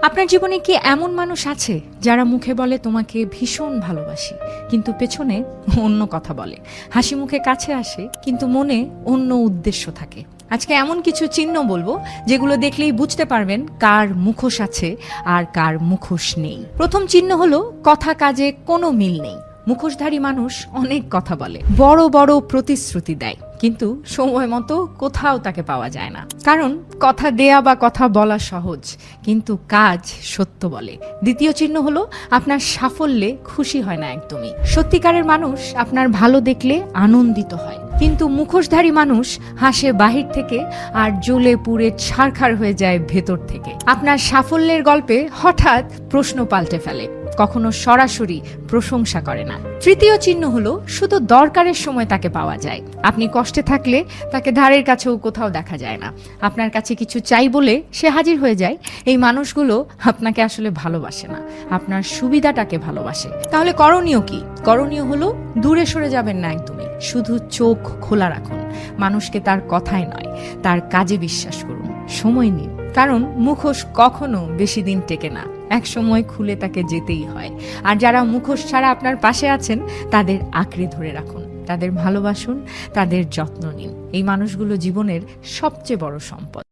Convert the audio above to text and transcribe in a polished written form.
আপনার জীবনে কি এমন মানুষ আছে যারা মুখে বলে তোমাকে ভীষণ ভালোবাসি, কিন্তু পেছনে অন্য কথা বলে? হাসি মুখে কাছে আসে, কিন্তু মনে অন্য উদ্দেশ্য থাকে। আজকে এমন কিছু চিহ্ন বলবো যেগুলো দেখলেই বুঝতে পারবেন কার মুখোশ আছে আর কার মুখোশ নেই। প্রথম চিহ্ন হলো কথা কাজে কোনো মিল নেই। মুখোশধারী মানুষ অনেক কথা বলে, বড় বড় প্রতিশ্রুতি দেয়, কিন্তু সময় মতো কোথাও তাকে পাওয়া যায় না। কারণ কথা দেয়া বা কথা বলা সহজ, কিন্তু কাজ সত্য বলে। দ্বিতীয় চিহ্ন হলো আপনার সাফল্যে খুশি হয় না একদমই। সত্যিকারের মানুষ আপনার ভালো দেখলে আনন্দিত হয়, কিন্তু মুখোশধারী মানুষ হাসে বাহির থেকে আর জ্বলে পুড়ে ছারখার হয়ে যায় ভেতর থেকে। আপনার সাফল্যের গল্পে হঠাৎ প্রশ্ন পাল্টে ফেলে, কখনো সরাসরি প্রশংসা করে না। তৃতীয় চিহ্ন হলো শুধু দরকারের সময় তাকে পাওয়া যায়। আপনি কষ্টে থাকলে তাকে ধারের কাছেও কোথাও দেখা যায় না। আপনার কাছে কিছু চাই বলে সে হাজির হয়ে যায়। এই মানুষগুলো আপনাকে আসলে ভালোবাসে না, আপনার সুবিধাটাকে ভালোবাসে। তাহলে করণীয় কি? করণীয় হলো দূরে সরে যাবেন না একদমই, শুধু চোখ খোলা রাখুন। মানুষকে তার কথায় নয়, তার কাজে বিশ্বাস করুন। সময় নিন, কারণ মুখোশ কখনো বেশি দিন টেকে না। এক সময় খুলে তাকে যেতেই হয়। আর যারা মুখোশ ছাড়া আপনার পাশে আছেন তাদের আঁকড়ে ধরে রাখুন, তাদের ভালোবাসুন, তাদের যত্ন নিন। এই মানুষগুলো জীবনের সবচেয়ে বড় সম্পদ।